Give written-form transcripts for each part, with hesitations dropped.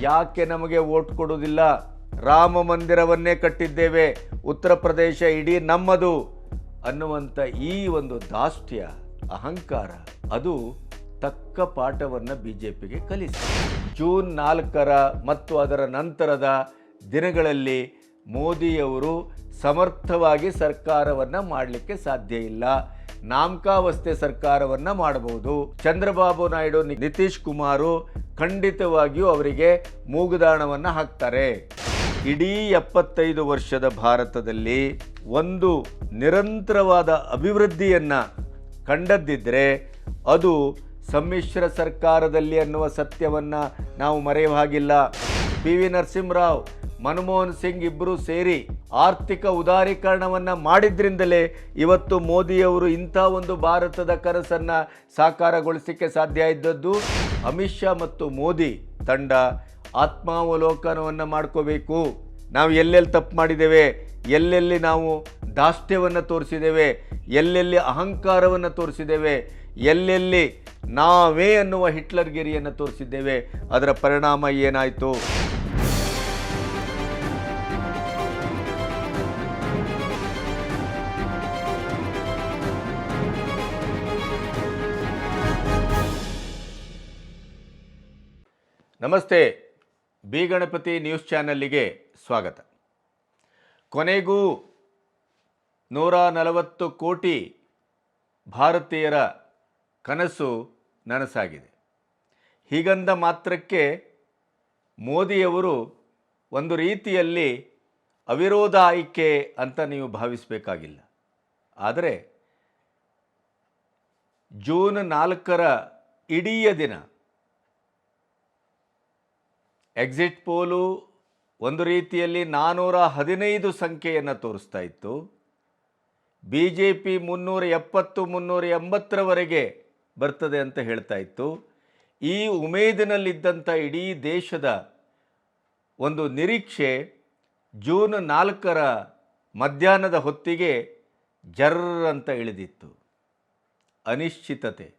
ಯಾಕೆ ನಮಗೆ ವೋಟ್ ಕೊಡುವುದಿಲ್ಲ? ರಾಮ ಮಂದಿರವನ್ನೇ ಕಟ್ಟಿದ್ದೇವೆ, ಉತ್ತರ ಪ್ರದೇಶ ಇಡೀ ನಮ್ಮದು ಅನ್ನುವಂಥ ಈ ಒಂದು ದಾಷ್ಟ್ಯ, ಅಹಂಕಾರ, ಅದು ತಕ್ಕ ಪಾಠವನ್ನು ಬಿಜೆಪಿಗೆ ಕಲಿಸಿ. ಜೂನ್ 4ರ ಮತ್ತು ಅದರ ನಂತರದ ದಿನಗಳಲ್ಲಿ ಮೋದಿಯವರು ಸಮರ್ಥವಾಗಿ ಸರ್ಕಾರವನ್ನು ಮಾಡಲಿಕ್ಕೆ ಸಾಧ್ಯ ಇಲ್ಲ. ನಾಮಕಾವಸ್ಥೆ ಸರ್ಕಾರವನ್ನು ಮಾಡಬಹುದು. ಚಂದ್ರಬಾಬು ನಾಯ್ಡು, ನಿತೀಶ್ ಕುಮಾರ್ ಖಂಡಿತವಾಗಿಯೂ ಅವರಿಗೆ ಮೂಗುದಾಣವನ್ನು ಹಾಕ್ತಾರೆ. ಇಡೀ 75 ವರ್ಷದ ಭಾರತದಲ್ಲಿ ಒಂದು ನಿರಂತರವಾದ ಅಭಿವೃದ್ಧಿಯನ್ನು ಕಂಡದ್ದಿದ್ದರೆ ಅದು ಸಮ್ಮಿಶ್ರ ಸರ್ಕಾರದಲ್ಲಿ ಅನ್ನುವ ಸತ್ಯವನ್ನು ನಾವು ಮರೆಯುವ ಹಾಗಿಲ್ಲ. ಪಿ ವಿ ನರಸಿಂಹರಾವ್, ಮನಮೋಹನ್ ಸಿಂಗ್ ಇಬ್ಬರು ಸೇರಿ ಆರ್ಥಿಕ ಉದಾರೀಕರಣವನ್ನು ಮಾಡಿದ್ರಿಂದಲೇ ಇವತ್ತು ಮೋದಿಯವರು ಇಂಥ ಒಂದು ಭಾರತದ ಕನಸನ್ನು ಸಾಕಾರಗೊಳಿಸಲಿಕ್ಕೆ ಸಾಧ್ಯ ಇದ್ದದ್ದು. ಅಮಿತ್ ಶಾ ಮತ್ತು ಮೋದಿ ತಂಡ ಆತ್ಮಾವಲೋಕನವನ್ನು ಮಾಡ್ಕೋಬೇಕು. ನಾವು ಎಲ್ಲೆಲ್ಲಿ ತಪ್ಪು ಮಾಡಿದ್ದೇವೆ, ಎಲ್ಲೆಲ್ಲಿ ನಾವು ದಾಷ್ಟ್ಯವನ್ನು ತೋರಿಸಿದ್ದೇವೆ, ಎಲ್ಲೆಲ್ಲಿ ಅಹಂಕಾರವನ್ನು ತೋರಿಸಿದ್ದೇವೆ, ಎಲ್ಲೆಲ್ಲಿ ನಾವೇ ಅನ್ನುವ ಹಿಟ್ಲರ್ಗಿರಿಯನ್ನು ತೋರಿಸಿದ್ದೇವೆ, ಅದರ ಪರಿಣಾಮ ಏನಾಯಿತು? ನಮಸ್ತೆ, ಬಿ ಗಣಪತಿ ನ್ಯೂಸ್ ಚಾನಲ್ಲಿಗೆ ಸ್ವಾಗತ. ಕೊನೆಗೂ 140 ಕೋಟಿ ಭಾರತೀಯರ ಕನಸು ನನಸಾಗಿದೆ. ಹೀಗಂದ ಮಾತ್ರಕ್ಕೆ ಮೋದಿಯವರು ಒಂದು ರೀತಿಯಲ್ಲಿ ಅವಿರೋಧ ಆಯ್ಕೆ ಅಂತ ನೀವು ಭಾವಿಸಬೇಕಾಗಿಲ್ಲ. ಆದರೆ ಜೂನ್ 4ರ ಇಡೀ ದಿನ ಎಕ್ಸಿಟ್ ಪೋಲು ಒಂದು ರೀತಿಯಲ್ಲಿ 415 ಸಂಖ್ಯೆಯನ್ನು ತೋರಿಸ್ತಾ ಇತ್ತು. ಬಿ ಜೆ ಪಿ 370-380ರವರೆಗೆ ಬರ್ತದೆ ಅಂತ ಹೇಳ್ತಾ ಇತ್ತು. ಈ ಉಮೇದಿನಲ್ಲಿದ್ದಂಥ ಇಡೀ ದೇಶದ ಒಂದು ನಿರೀಕ್ಷೆ ಜೂನ್ 4ರ ಮಧ್ಯಾಹ್ನದ ಹೊತ್ತಿಗೆ ಜರ್ರ್ ಅಂತ ಇಳಿದಿತ್ತು. ಅನಿಶ್ಚಿತತೆ,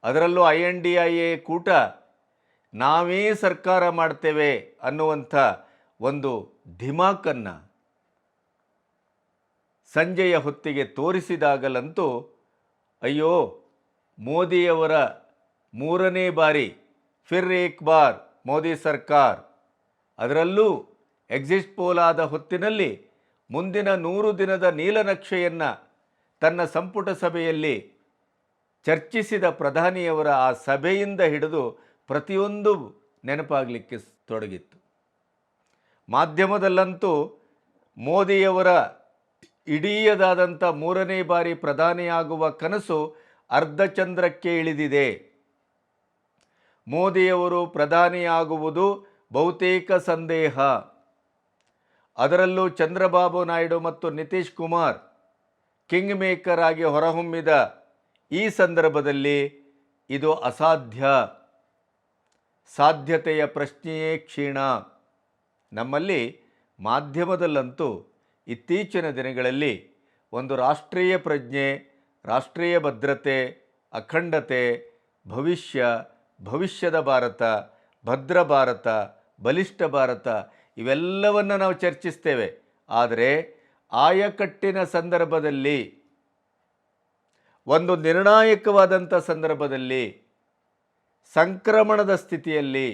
ಅದರಲ್ಲೂ INDIA ಕೂಟ ನಾವೇ ಸರ್ಕಾರ ಮಾಡ್ತೇವೆ ಅನ್ನುವಂಥ ಒಂದು ಧಿಮಾಕನ್ನು ಸಂಜೆಯ ಹೊತ್ತಿಗೆ ತೋರಿಸಿದಾಗಲಂತೂ ಅಯ್ಯೋ, ಮೋದಿಯವರ 3ನೇ ಬಾರಿ ಫಿರ್ ಏಕ್ ಬಾರ್ ಮೋದಿ ಸರ್ಕಾರ್, ಅದರಲ್ಲೂ ಎಕ್ಸಿಟ್ ಪೋಲ್ ಆದ ಹೊತ್ತಿನಲ್ಲಿ ಮುಂದಿನ 100 ದಿನದ ನೀಲನಕ್ಷೆಯನ್ನು ತನ್ನ ಸಂಪುಟ ಸಭೆಯಲ್ಲಿ ಚರ್ಚಿಸಿದ ಪ್ರಧಾನಿಯವರ ಆ ಸಭೆಯಿಂದ ಹಿಡಿದು ಪ್ರತಿಯೊಂದು ನೆನಪಾಗಲಿಕ್ಕೆ ತೊಡಗಿತ್ತು. ಮಾಧ್ಯಮದಲ್ಲಂತೂ ಮೋದಿಯವರ ಇಡೀದಾದಂಥ 3ನೇ ಬಾರಿ ಪ್ರಧಾನಿಯಾಗುವ ಕನಸು ಅರ್ಧಚಂದ್ರಕ್ಕೆ ಇಳಿದಿದೆ. ಮೋದಿಯವರು ಪ್ರಧಾನಿಯಾಗುವುದು ಬಹುತೇಕ ಸಂದೇಹ. ಅದರಲ್ಲೂ ಚಂದ್ರಬಾಬು ನಾಯ್ಡು ಮತ್ತು ನಿತೀಶ್ ಕುಮಾರ್ ಕಿಂಗ್ ಮೇಕರ್ ಆಗಿ ಹೊರಹೊಮ್ಮಿದ ಈ ಸಂದರ್ಭದಲ್ಲಿ ಇದು ಅಸಾಧ್ಯ. ಸಾಧ್ಯತೆಯ ಪ್ರಶ್ನೆಯೇ ಕ್ಷೀಣ. ನಮ್ಮಲ್ಲಿ ಮಾಧ್ಯಮದಲ್ಲಂತೂ ಇತ್ತೀಚಿನ ದಿನಗಳಲ್ಲಿ ಒಂದು ರಾಷ್ಟ್ರೀಯ ಪ್ರಜ್ಞೆ, ರಾಷ್ಟ್ರೀಯ ಭದ್ರತೆ, ಅಖಂಡತೆ, ಭವಿಷ್ಯದ ಭಾರತ, ಭದ್ರ ಭಾರತ, ಬಲಿಷ್ಠ ಭಾರತ ಇವೆಲ್ಲವನ್ನು ನಾವು ಚರ್ಚಿಸ್ತೇವೆ. ಆದರೆ ಆಯಕಟ್ಟಿನ ಸಂದರ್ಭದಲ್ಲಿ, ಒಂದು ನಿರ್ಣಾಯಕವಾದಂಥ ಸಂದರ್ಭದಲ್ಲಿ, ಸಂಕ್ರಮಣದ ಸ್ಥಿತಿಯಲ್ಲಿ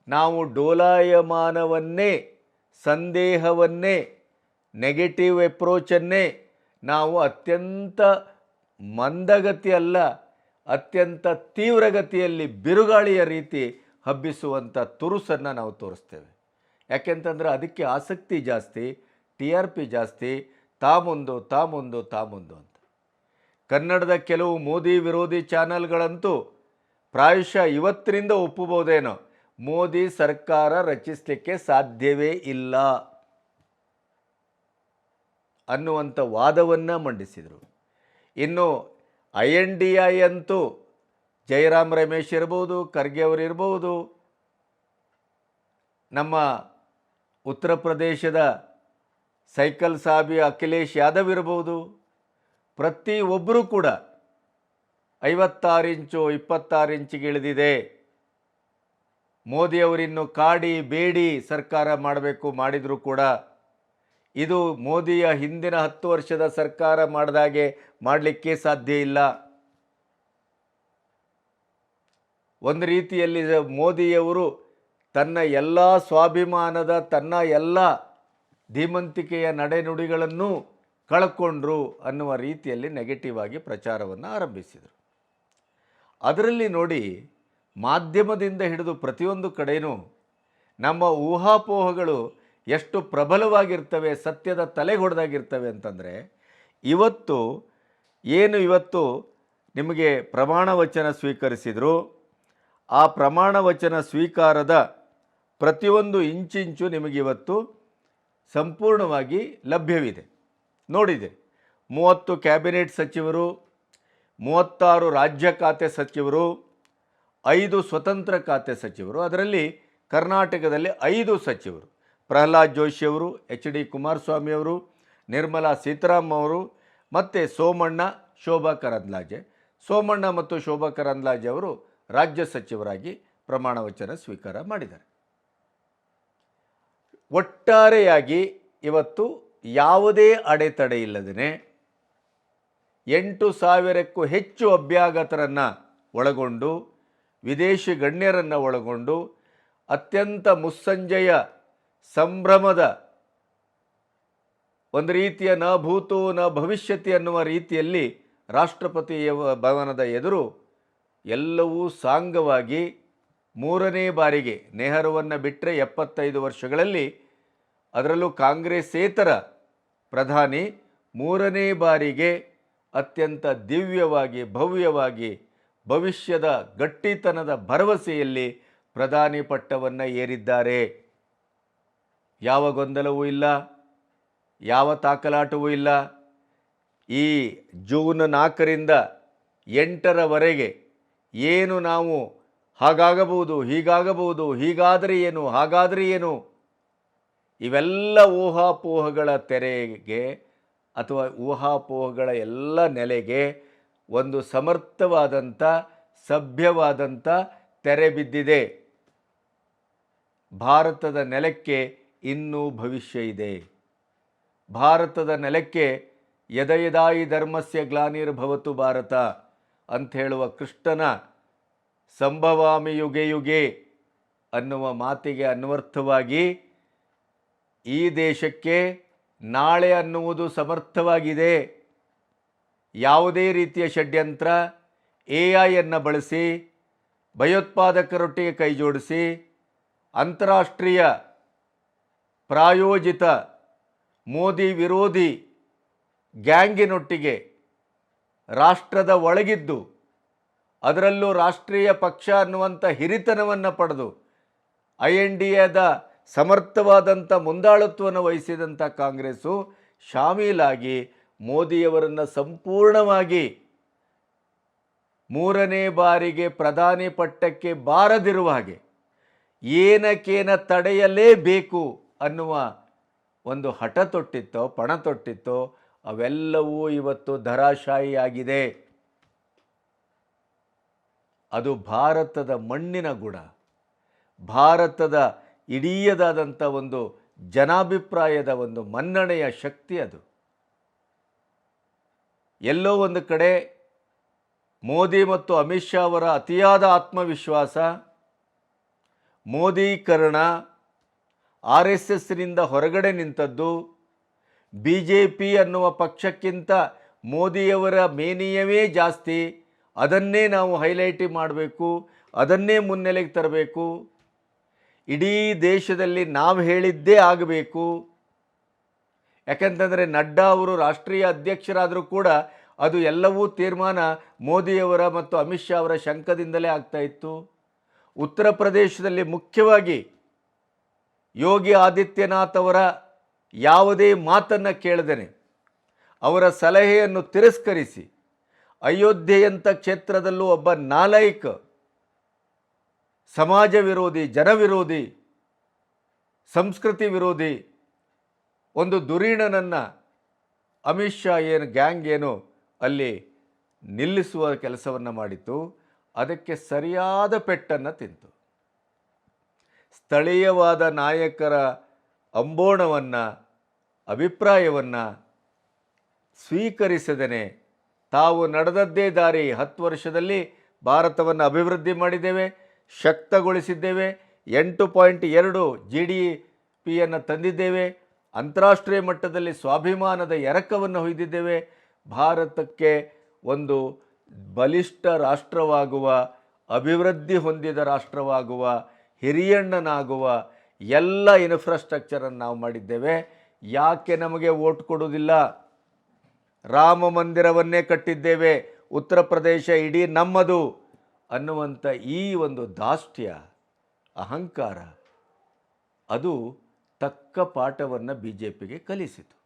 ನಾವು ಡೋಲಾಯಮಾನವನ್ನೇ, ಸಂದೇಹವನ್ನೇ, ನೆಗೆಟಿವ್ ಅಪ್ರೋಚನ್ನೇ ನಾವು ಅತ್ಯಂತ ಮಂದಗತಿ ಅಲ್ಲ, ಅತ್ಯಂತ ತೀವ್ರಗತಿಯಲ್ಲಿ ಬಿರುಗಾಳಿಯ ರೀತಿ ಹಬ್ಬಿಸುವಂಥ ತುರುಸನ್ನು ನಾವು ತೋರಿಸ್ತೇವೆ. ಯಾಕೆಂತಂದರೆ ಅದಕ್ಕೆ ಆಸಕ್ತಿ ಜಾಸ್ತಿ, TRP ಜಾಸ್ತಿ, ತಾ ಮುಂದು ಅಂತ. ಕನ್ನಡದ ಕೆಲವು ಮೋದಿ ವಿರೋಧಿ ಚಾನಲ್ಗಳಂತೂ ಪ್ರಾಯಶಃ ಇವತ್ತಿನಿಂದ ಒಪ್ಪಬಹುದೇನೋ, ಮೋದಿ ಸರ್ಕಾರ ರಚಿಸಲಿಕ್ಕೆ ಸಾಧ್ಯವೇ ಇಲ್ಲ ಅನ್ನುವಂಥ ವಾದವನ್ನು ಮಂಡಿಸಿದರು. ಇನ್ನು INDIA ಅಂತೂ ಜಯರಾಮ್ ರಮೇಶ್ ಇರ್ಬೋದು, ಖರ್ಗೆ ಅವರು ಇರ್ಬೋದು, ನಮ್ಮ ಉತ್ತರ ಪ್ರದೇಶದ ಸೈಕಲ್ ಸಾಬಿ ಅಖಿಲೇಶ್ ಯಾದವ್ ಇರ್ಬೋದು, ಪ್ರತಿಯೊಬ್ಬರೂ ಕೂಡ 56 ಇಂಚು 26 ಇಂಚಿಗೆ ಇಳಿದಿದೆ. ಮೋದಿಯವರಿನ್ನು ಕಾಡಿ ಬೇಡಿ ಸರ್ಕಾರ ಮಾಡಬೇಕು, ಮಾಡಿದರೂ ಕೂಡ ಇದು ಮೋದಿಯ ಹಿಂದಿನ 10 ವರ್ಷದ ಸರ್ಕಾರ ಮಾಡಿದಾಗೆ ಮಾಡಲಿಕ್ಕೆ ಸಾಧ್ಯ ಇಲ್ಲ. ಒಂದು ರೀತಿಯಲ್ಲಿ ಮೋದಿಯವರು ತನ್ನ ಎಲ್ಲ ಸ್ವಾಭಿಮಾನದ, ತನ್ನ ಎಲ್ಲ ಧೀಮಂತಿಕೆಯ ನಡೆನುಡಿಗಳನ್ನು ಕಳ್ಕೊಂಡ್ರು ಅನ್ನುವ ರೀತಿಯಲ್ಲಿ ನೆಗೆಟಿವ್ ಆಗಿ ಪ್ರಚಾರವನ್ನು ಆರಂಭಿಸಿದರು. ಅದರಲ್ಲಿ ನೋಡಿ, ಮಾಧ್ಯಮದಿಂದ ಹಿಡಿದು ಪ್ರತಿಯೊಂದು ಕಡೆಯೂ ನಮ್ಮ ಊಹಾಪೋಹಗಳು ಎಷ್ಟು ಪ್ರಬಲವಾಗಿರ್ತವೆ, ಸತ್ಯದ ತಲೆ ಹೊಡೆದಾಗಿರ್ತವೆ ಅಂತಂದರೆ, ಇವತ್ತು ನಿಮಗೆ ಪ್ರಮಾಣ ವಚನ ಸ್ವೀಕರಿಸಿದರು. ಆ ಪ್ರಮಾಣ ವಚನ ಸ್ವೀಕಾರದ ಪ್ರತಿಯೊಂದು ಇಂಚಿಂಚು ನಿಮಗಿವತ್ತು ಸಂಪೂರ್ಣವಾಗಿ ಲಭ್ಯವಿದೆ. ನೋಡಿದೆ, 30 ಕ್ಯಾಬಿನೆಟ್ ಸಚಿವರು, 36 ರಾಜ್ಯ ಖಾತೆ ಸಚಿವರು, 5 ಸ್ವತಂತ್ರ ಖಾತೆ ಸಚಿವರು. ಅದರಲ್ಲಿ ಕರ್ನಾಟಕದಲ್ಲಿ 5 ಸಚಿವರು: ಪ್ರಹ್ಲಾದ್ ಜೋಶಿಯವರು, HD ಕುಮಾರಸ್ವಾಮಿಯವರು, ನಿರ್ಮಲಾ ಸೀತಾರಾಮನ್ ಅವರು ಮತ್ತು ಸೋಮಣ್ಣ, ಶೋಭಾ ಕರಂದ್ಲಾಜೆ. ಸೋಮಣ್ಣ ಮತ್ತು ಶೋಭಾ ಕರಂದ್ಲಾಜೆ ಅವರು ರಾಜ್ಯ ಸಚಿವರಾಗಿ ಪ್ರಮಾಣ ವಚನ ಸ್ವೀಕಾರ ಮಾಡಿದ್ದಾರೆ. ಒಟ್ಟಾರೆಯಾಗಿ ಇವತ್ತು ಯಾವುದೇ ಅಡೆತಡೆ ಇಲ್ಲದೇ 8,000ಕ್ಕೂ ಹೆಚ್ಚು ಅಭ್ಯಾಗತರನ್ನು ಒಳಗೊಂಡು, ವಿದೇಶಿ ಗಣ್ಯರನ್ನು ಒಳಗೊಂಡು, ಅತ್ಯಂತ ಮುಸ್ಸಂಜೆಯ ಸಂಭ್ರಮದ ಒಂದು ರೀತಿಯ ನ ಭೂತೋ ನ ಭವಿಷ್ಯತಿ ಅನ್ನುವ ರೀತಿಯಲ್ಲಿ ರಾಷ್ಟ್ರಪತಿಯ ಭವನದ ಎದುರು ಎಲ್ಲವೂ ಸಾಂಗವಾಗಿ 3ನೇ ಬಾರಿಗೆ, ನೆಹರುವನ್ನು ಬಿಟ್ಟರೆ 75 ವರ್ಷಗಳಲ್ಲಿ, ಅದರಲ್ಲೂ ಕಾಂಗ್ರೆಸ್ಸೇತರ ಪ್ರಧಾನಿ 3ನೇ ಬಾರಿಗೆ ಅತ್ಯಂತ ದಿವ್ಯವಾಗಿ, ಭವ್ಯವಾಗಿ, ಭವಿಷ್ಯದ ಗಟ್ಟಿತನದ ಭರವಸೆಯಲ್ಲಿ ಪ್ರಧಾನಿ ಪಟ್ಟವನ್ನು ಏರಿದ್ದಾರೆ. ಯಾವ ಗೊಂದಲವೂ ಇಲ್ಲ, ಯಾವ ತಾಕಲಾಟವೂ ಇಲ್ಲ. ಈ ಜೂನ್ 4ರಿಂದ 8ರವರೆಗೆ ಏನು ನಾವು ಹಾಗಾಗಬಹುದು, ಹೀಗಾಗಬಹುದು, ಹೀಗಾದರೆ ಏನು, ಹಾಗಾದರೆ ಏನು, ಇವೆಲ್ಲ ಊಹಾಪೋಹಗಳ ತೆರೆಗೆ ಅಥವಾ ಊಹಾಪೋಹಗಳ ಎಲ್ಲ ನೆಲೆಗೆ ಒಂದು ಸಮರ್ಥವಾದಂಥ, ಸಭ್ಯವಾದಂಥ ತೆರೆ ಬಿದ್ದಿದೆ. ಭಾರತದ ನೆಲಕ್ಕೆ ಇನ್ನೂ ಭವಿಷ್ಯ ಇದೆ. ಭಾರತದ ನೆಲಕ್ಕೆ ಯದಯದಾಯಿ ಧರ್ಮಸ್ಯ ಗ್ಲಾನಿರ್ಭವತು ಭಾರತ ಅಂತ ಹೇಳುವ ಕೃಷ್ಣನ ಸಂಭವಾಮಿ ಯುಗೆ ಯುಗೆ ಅನ್ನುವ ಮಾತಿಗೆ ಅನ್ವರ್ಥವಾಗಿ ಈ ದೇಶಕ್ಕೆ ನಾಳೆ ಅನ್ನುವುದು ಸಮರ್ಥವಾಗಿದೆ. ಯಾವುದೇ ರೀತಿಯ ಷಡ್ಯಂತ್ರ, AI ಬಳಸಿ ಭಯೋತ್ಪಾದಕರೊಟ್ಟಿಗೆ ಕೈಜೋಡಿಸಿ ಅಂತಾರಾಷ್ಟ್ರೀಯ ಪ್ರಾಯೋಜಿತ ಮೋದಿ ವಿರೋಧಿ ಗ್ಯಾಂಗಿನೊಟ್ಟಿಗೆ ರಾಷ್ಟ್ರದ ಒಳಗಿದ್ದು, ಅದರಲ್ಲೂ ರಾಷ್ಟ್ರೀಯ ಪಕ್ಷ ಅನ್ನುವಂಥ ಹಿರಿತನವನ್ನು ಪಡೆದು INDAದ ಸಮರ್ಥವಾದಂಥ ಮುಂದಾಳತ್ವವನ್ನು ವಹಿಸಿದಂಥ ಕಾಂಗ್ರೆಸ್ಸು ಶಾಮೀಲಾಗಿ ಮೋದಿಯವರನ್ನು ಸಂಪೂರ್ಣವಾಗಿ 3ನೇ ಬಾರಿಗೆ ಪ್ರಧಾನಿ ಪಟ್ಟಕ್ಕೆ ಬಾರದಿರುವ ಹಾಗೆ ಏನಕ್ಕೇನ ತಡೆಯಲೇಬೇಕು ಅನ್ನುವ ಒಂದು ಹಠ ತೊಟ್ಟಿತ್ತೋ, ಪಣ ತೊಟ್ಟಿತ್ತೋ, ಅವೆಲ್ಲವೂ ಇವತ್ತು ಧರಾಶಾಯಿಯಾಗಿದೆ. ಅದು ಭಾರತದ ಮಣ್ಣಿನ ಗುಣ, ಭಾರತದ ಇಡೀಯದಾದಂಥ ಒಂದು ಜನಾಭಿಪ್ರಾಯದ ಒಂದು ಮನ್ನಣೆಯ ಶಕ್ತಿ ಅದು. ಎಲ್ಲೋ ಒಂದು ಕಡೆ ಮೋದಿ ಮತ್ತು ಅಮಿತ್ ಶಾ ಅವರ ಅತಿಯಾದ ಆತ್ಮವಿಶ್ವಾಸ, ಮೋದೀಕರಣ, RSSನಿಂದ ಹೊರಗಡೆ ನಿಂತದ್ದು, BJP ಅನ್ನುವ ಪಕ್ಷಕ್ಕಿಂತ ಮೋದಿಯವರ ಮೇನಿಯವೇ ಜಾಸ್ತಿ, ಅದನ್ನೇ ನಾವು ಹೈಲೈಟ್ ಮಾಡಬೇಕು, ಅದನ್ನೇ ಮುನ್ನೆಲೆಗೆ ತರಬೇಕು, ಇಡೀ ದೇಶದಲ್ಲಿ ನಾವು ಹೇಳಿದ್ದೇ ಆಗಬೇಕು. ಯಾಕೆಂತಂದರೆ ನಡ್ಡಾ ಅವರು ರಾಷ್ಟ್ರೀಯ ಅಧ್ಯಕ್ಷರಾದರೂ ಕೂಡ ಅದು ಎಲ್ಲವೂ ತೀರ್ಮಾನ ಮೋದಿಯವರ ಮತ್ತು ಅಮಿತ್ ಶಾ ಅವರ ಶಂಕದಿಂದಲೇ ಆಗ್ತಾ ಇತ್ತು. ಉತ್ತರ ಪ್ರದೇಶದಲ್ಲಿ ಮುಖ್ಯವಾಗಿ ಯೋಗಿ ಆದಿತ್ಯನಾಥ್ ಅವರ ಯಾವುದೇ ಮಾತನ್ನು ಕೇಳದೇನೆ, ಅವರ ಸಲಹೆಯನ್ನು ತಿರಸ್ಕರಿಸಿ, ಅಯೋಧ್ಯೆಯಂಥ ಕ್ಷೇತ್ರದಲ್ಲೂ ಒಬ್ಬ ನಾಲಾಯಕ, ಸಮಾಜ ವಿರೋಧಿ, ಜನವಿರೋಧಿ, ಸಂಸ್ಕೃತಿ ವಿರೋಧಿ ಒಂದು ಧುರೀಣನನ್ನು ಅಮಿತ್ ಶಾ ಗ್ಯಾಂಗ್ ಅಲ್ಲಿ ನಿಲ್ಲಿಸುವ ಕೆಲಸವನ್ನು ಮಾಡಿತು. ಅದಕ್ಕೆ ಸರಿಯಾದ ಪೆಟ್ಟನ್ನು ತಿಂತು. ಸ್ಥಳೀಯವಾದ ನಾಯಕರ ಅಂಬೋಣವನ್ನು, ಅಭಿಪ್ರಾಯವನ್ನು ಸ್ವೀಕರಿಸದೇ ತಾವು ನಡೆದದ್ದೇ ದಾರಿ, 10 ವರ್ಷದಲ್ಲಿ ಭಾರತವನ್ನು ಅಭಿವೃದ್ಧಿ ಮಾಡಿದ್ದೇವೆ, ಶಕ್ತಗೊಳಿಸಿದ್ದೇವೆ, 8.2 GDP ತಂದಿದ್ದೇವೆ, ಅಂತಾರಾಷ್ಟ್ರೀಯ ಮಟ್ಟದಲ್ಲಿ ಸ್ವಾಭಿಮಾನದ ಎರಕವನ್ನು ಹೊಯ್ದಿದ್ದೇವೆ, ಭಾರತಕ್ಕೆ ಒಂದು ಬಲಿಷ್ಠ ರಾಷ್ಟ್ರವಾಗುವ, ಅಭಿವೃದ್ಧಿ ಹೊಂದಿದ ರಾಷ್ಟ್ರವಾಗುವ, ಹಿರಿಯಣ್ಣನಾಗುವ ಎಲ್ಲ ಇನ್ಫ್ರಾಸ್ಟ್ರಕ್ಚರನ್ನು ನಾವು ಮಾಡಿದ್ದೇವೆ, ಯಾಕೆ ನಮಗೆ ವೋಟ್ ಕೊಡುವುದಿಲ್ಲ? ರಾಮ ಮಂದಿರವನ್ನೇ ಕಟ್ಟಿದ್ದೇವೆ, ಉತ್ತರ ಪ್ರದೇಶ ಇಡೀ ನಮ್ಮದು ಅನ್ನುವಂಥ ಈ ಒಂದು ದಾಷ್ಟ್ಯ, ಅಹಂಕಾರ, ಅದು ತಕ್ಕ ಪಾಠವನ್ನು BJPಗೆ ಕಲಿಸಿತು.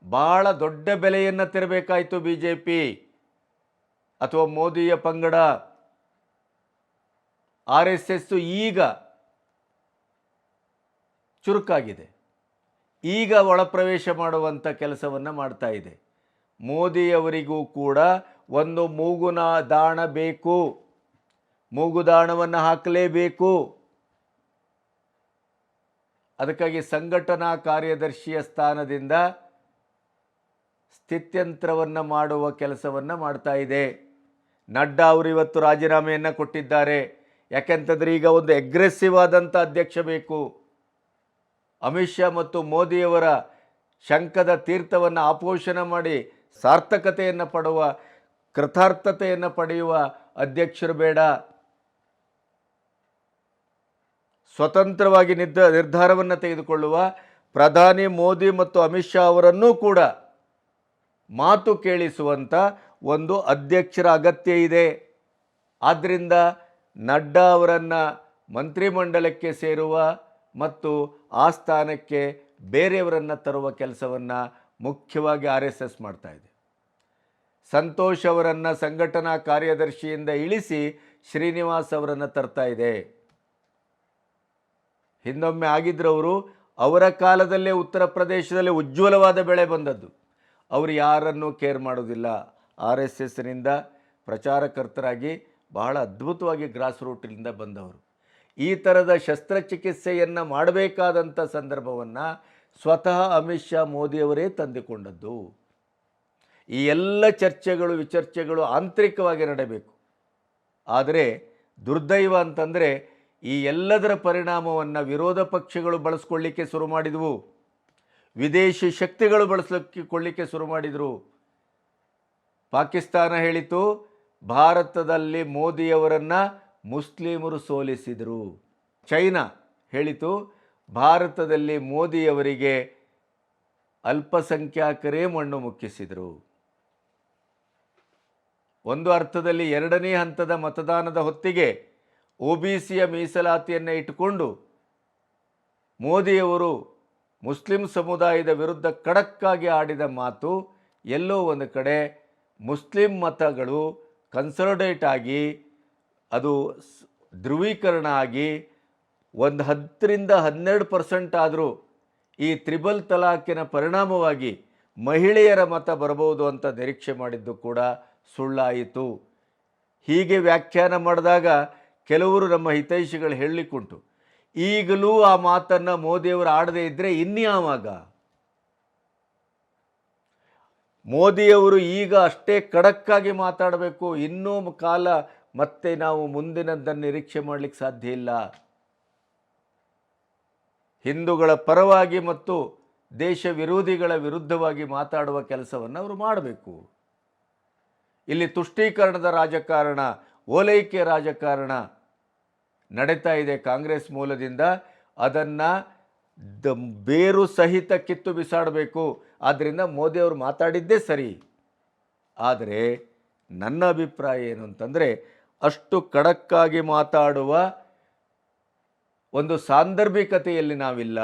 ಭಾಳ ದೊಡ್ಡ ಬೆಲೆಯನ್ನು ತೆರಬೇಕಾಯಿತು BJP ಅಥವಾ ಮೋದಿಯ ಪಂಗಡ. RSS ಈಗ ಚುರುಕಾಗಿದೆ, ಈಗ ಒಳಪ್ರವೇಶ ಮಾಡುವಂಥ ಕೆಲಸವನ್ನು ಮಾಡ್ತಾ ಇದೆ. ಮೋದಿಯವರಿಗೂ ಕೂಡ ಒಂದು ಮೂಗುದಾಣ ಬೇಕು, ಮೂಗುದಾಣವನ್ನು ಹಾಕಲೇಬೇಕು. ಅದಕ್ಕಾಗಿ ಸಂಘಟನಾ ಕಾರ್ಯದರ್ಶಿಯ ಸ್ಥಾನದಿಂದ ಸ್ಥಿತ್ಯಂತರವನ್ನು ಮಾಡುವ ಕೆಲಸವನ್ನು ಮಾಡ್ತಾ ಇದೆ. ನಡ್ಡಾ ಅವರು ಇವತ್ತು ರಾಜೀನಾಮೆಯನ್ನು ಕೊಟ್ಟಿದ್ದಾರೆ. ಯಾಕೆಂತಂದರೆ ಈಗ ಒಂದು ಅಗ್ರೆಸಿವ್ ಆದಂಥ ಅಧ್ಯಕ್ಷ ಬೇಕು. ಅಮಿತ್ ಶಾ ಮತ್ತು ಮೋದಿಯವರ ಶಂಖದ ತೀರ್ಥವನ್ನು ಆಪೋಷಣ ಮಾಡಿ ಸಾರ್ಥಕತೆಯನ್ನು ಪಡುವ, ಕೃತಾರ್ಥತೆಯನ್ನು ಪಡೆಯುವ ಅಧ್ಯಕ್ಷರು ಬೇಡ. ಸ್ವತಂತ್ರವಾಗಿ ನಿರ್ಧಾರವನ್ನು ತೆಗೆದುಕೊಳ್ಳುವ ಪ್ರಧಾನಿ ಮೋದಿ ಮತ್ತು ಅಮಿತ್ ಶಾ ಅವರನ್ನೂ ಕೂಡ ಮಾತು ಕೇಳಿಸುವಂಥ ಒಂದು ಅಧ್ಯಕ್ಷರ ಅಗತ್ಯ ಇದೆ. ಆದ್ದರಿಂದ ನಡ್ಡಾ ಅವರನ್ನು ಮಂತ್ರಿಮಂಡಲಕ್ಕೆ ಸೇರುವ ಮತ್ತು ಆ ಸ್ಥಾನಕ್ಕೆ ಬೇರೆಯವರನ್ನು ತರುವ ಕೆಲಸವನ್ನು ಮುಖ್ಯವಾಗಿ RSS ಮಾಡ್ತಾ ಇದೆ. ಸಂತೋಷ್ ಅವರನ್ನು ಸಂಘಟನಾ ಕಾರ್ಯದರ್ಶಿಯಿಂದ ಇಳಿಸಿ ಶ್ರೀನಿವಾಸ್ ಅವರನ್ನು ತರ್ತಾ ಇದೆ. ಹಿಂದೊಮ್ಮೆ ಆಗಿದ್ರವರು, ಅವರ ಕಾಲದಲ್ಲೇ ಉತ್ತರ ಪ್ರದೇಶದಲ್ಲಿ ಉಜ್ವಲವಾದ ಬೆಳೆ ಬಂದದ್ದು. ಅವರು ಯಾರನ್ನೂ ಕೇರ್ ಮಾಡೋದಿಲ್ಲ. RSSನಿಂದ ಪ್ರಚಾರಕರ್ತರಾಗಿ ಬಹಳ ಅದ್ಭುತವಾಗಿ ಗ್ರಾಸ್ ರೂಟಿನಿಂದ ಬಂದವರು. ಈ ಥರದ ಶಸ್ತ್ರಚಿಕಿತ್ಸೆಯನ್ನು ಮಾಡಬೇಕಾದಂಥ ಸಂದರ್ಭವನ್ನು ಸ್ವತಃ ಅಮಿತ್ ಶಾ ಮೋದಿಯವರೇ ತಂದುಕೊಂಡದ್ದು. ಈ ಎಲ್ಲ ಚರ್ಚೆಗಳು ವಿಚರ್ಚೆಗಳು ಆಂತರಿಕವಾಗಿ ನಡೆಯಬೇಕು. ಆದರೆ ದುರ್ದೈವ ಅಂತಂದರೆ ಈ ಎಲ್ಲದರ ಪರಿಣಾಮವನ್ನು ವಿರೋಧ ಪಕ್ಷಗಳು ಬಳಸ್ಕೊಳ್ಳಿಕ್ಕೆ ಶುರು ಮಾಡಿದವು, ವಿದೇಶಿ ಶಕ್ತಿಗಳು ಬಳಸಿಕೊಳ್ಳಿಕ್ಕೆ ಶುರು ಮಾಡಿದರು. ಪಾಕಿಸ್ತಾನ ಹೇಳಿತು, ಭಾರತದಲ್ಲಿ ಮೋದಿಯವರನ್ನು ಮುಸ್ಲಿಮರು ಸೋಲಿಸಿದರು. ಚೈನಾ ಹೇಳಿತು, ಭಾರತದಲ್ಲಿ ಮೋದಿಯವರಿಗೆ ಅಲ್ಪಸಂಖ್ಯಾತರೇ ಮಣ್ಣು ಮುಕ್ಕಿಸಿದರು. ಒಂದು ಅರ್ಥದಲ್ಲಿ ಎರಡನೇ ಹಂತದ ಮತದಾನದ ಹೊತ್ತಿಗೆ OBCಯ ಮೀಸಲಾತಿಯನ್ನು ಇಟ್ಟುಕೊಂಡು ಮೋದಿಯವರು ಮುಸ್ಲಿಂ ಸಮುದಾಯದ ವಿರುದ್ಧ ಖಡಕ್ಕಾಗಿ ಆಡಿದ ಮಾತು ಎಲ್ಲೋ ಒಂದು ಕಡೆ ಮುಸ್ಲಿಂ ಮತಗಳು ಕನ್ಸಲ್ಟೇಟ್ ಆಗಿ, ಅದು ಧ್ರುವೀಕರಣ ಆಗಿ ಒಂದು 10ರಿಂದ 12% ಆದರೂ ಈ ತ್ರಿಬಲ್ ತಲಾಖಿನ ಪರಿಣಾಮವಾಗಿ ಮಹಿಳೆಯರ ಮತ ಬರಬಹುದು ಅಂತ ನಿರೀಕ್ಷೆ ಮಾಡಿದ್ದು ಕೂಡ ಸುಳ್ಳಾಯಿತು. ಹೀಗೆ ವ್ಯಾಖ್ಯಾನ ಮಾಡಿದಾಗ ಕೆಲವರು ನಮ್ಮ ಹಿತೈಷಿಗಳು ಹೇಳಲಿಕ್ಕುಂಟು, ಈಗಲೂ ಆ ಮಾತನ್ನು ಮೋದಿಯವರು ಆಡದೇ ಇದ್ದರೆ ಇನ್ಯಾವಾಗ? ಮೋದಿಯವರು ಈಗ ಅಷ್ಟೇ ಖಡಕ್ಕಾಗಿ ಮಾತಾಡಬೇಕು. ಇನ್ನೂ ಕಾಲ ಮತ್ತೆ ನಾವು ಮುಂದಿನದನ್ನು ನಿರೀಕ್ಷೆ ಮಾಡಲಿಕ್ಕೆ ಸಾಧ್ಯ ಇಲ್ಲ. ಹಿಂದೂಗಳ ಪರವಾಗಿ ಮತ್ತು ದೇಶ ವಿರೋಧಿಗಳ ವಿರುದ್ಧವಾಗಿ ಮಾತಾಡುವ ಕೆಲಸವನ್ನು ಅವರು ಮಾಡಬೇಕು. ಇಲ್ಲಿ ತುಷ್ಟೀಕರಣದ ರಾಜಕಾರಣ, ಓಲೈಕೆ ರಾಜಕಾರಣ ನಡೀತಾ ಇದೆ ಕಾಂಗ್ರೆಸ್ ಮೂಲದಿಂದ. ಅದನ್ನು ಬೇರು ಸಹಿತ ಕಿತ್ತು ಬಿಸಾಡಬೇಕು. ಆದ್ದರಿಂದ ಮೋದಿಯವರು ಮಾತಾಡಿದ್ದೇ ಸರಿ. ಆದರೆ ನನ್ನ ಅಭಿಪ್ರಾಯ ಏನು ಅಂತಂದರೆ, ಅಷ್ಟು ಖಡಕ್ಕಾಗಿ ಮಾತಾಡುವ ಒಂದು ಸಾಂದರ್ಭಿಕತೆಯಲ್ಲಿ ನಾವಿಲ್ಲ,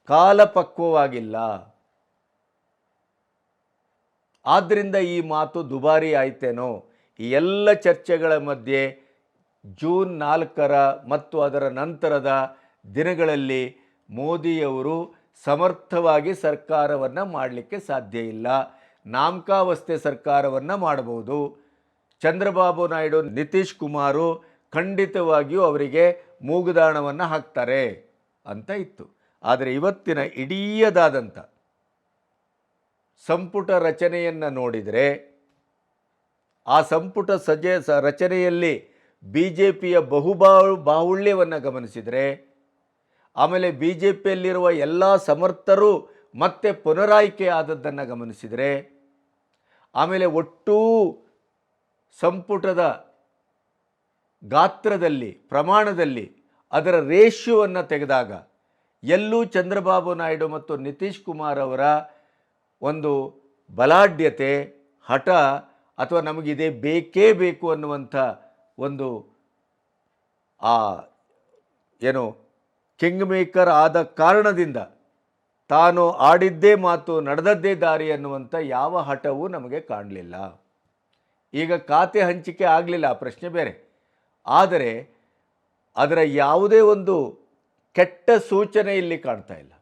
ಕಾಲಪಕ್ವವಾಗಿಲ್ಲ. ಆದ್ದರಿಂದ ಈ ಮಾತು ದುಬಾರಿ ಆಯ್ತೇನೋ. ಈ ಎಲ್ಲ ಚರ್ಚೆಗಳ ಮಧ್ಯೆ ಜೂನ್ 4 ಮತ್ತು ಅದರ ನಂತರದ ದಿನಗಳಲ್ಲಿ ಮೋದಿಯವರು ಸಮರ್ಥವಾಗಿ ಸರ್ಕಾರವನ್ನು ಮಾಡಲಿಕ್ಕೆ ಸಾಧ್ಯ ಇಲ್ಲ. ನಾಮಕಾವಸ್ಥೆ ಸರ್ಕಾರವನ್ನು ಮಾಡಬಹುದು. ಚಂದ್ರಬಾಬು ನಾಯ್ಡು, ನಿತೀಶ್ ಕುಮಾರು ಖಂಡಿತವಾಗಿಯೂ ಅವರಿಗೆ ಮೂಗುದಾಣವನ್ನು ಹಾಕ್ತಾರೆ ಅಂತ ಇತ್ತು. ಆದರೆ ಇವತ್ತಿನ ಇಡೀಯದಾದಂಥ ಸಂಪುಟ ರಚನೆಯನ್ನು ನೋಡಿದರೆ ಆ ಸಂಪುಟ ರಚನೆಯಲ್ಲಿ ಬಿ ಜೆ ಪಿಯ ಬಾಹುಳ್ಯವನ್ನು ಗಮನಿಸಿದರೆ, ಆಮೇಲೆ ಬಿ ಜೆ ಪಿಯಲ್ಲಿರುವ ಎಲ್ಲ ಸಮರ್ಥರು ಮತ್ತೆ ಪುನರಾಯ್ಕೆ ಆದದ್ದನ್ನು ಗಮನಿಸಿದರೆ, ಆಮೇಲೆ ಒಟ್ಟೂ ಸಂಪುಟದ ಗಾತ್ರದಲ್ಲಿ ಪ್ರಮಾಣದಲ್ಲಿ ಅದರ ರೇಷ್ಯೋವನ್ನು ತೆಗೆದಾಗ ಎಲ್ಲೂ ಚಂದ್ರಬಾಬು ನಾಯ್ಡು ಮತ್ತು ನಿತೀಶ್ ಕುಮಾರ್ ಅವರ ಒಂದು ಬಲಾಢ್ಯತೆ, ಹಠ ಅಥವಾ ನಮಗಿದೇ ಬೇಕೇ ಬೇಕು ಅನ್ನುವಂಥ ಒಂದು ಏನು ಕಿಂಗ್ ಮೇಕರ್ ಆದ ಕಾರಣದಿಂದ ತಾನು ಆಡಿದ್ದೇ ಮಾತು ನಡೆದದ್ದೇ ದಾರಿ ಅನ್ನುವಂಥ ಯಾವ ಹಠವೂ ನಮಗೆ ಕಾಣಲಿಲ್ಲ. ಈಗ ಖಾತೆ ಹಂಚಿಕೆ ಆಗಲಿಲ್ಲ, ಆ ಪ್ರಶ್ನೆ ಬೇರೆ. ಆದರೆ ಅದರ ಯಾವುದೇ ಒಂದು ಕೆಟ್ಟ ಸೂಚನೆ ಇಲ್ಲಿ ಕಾಣ್ತಾ ಇಲ್ಲ.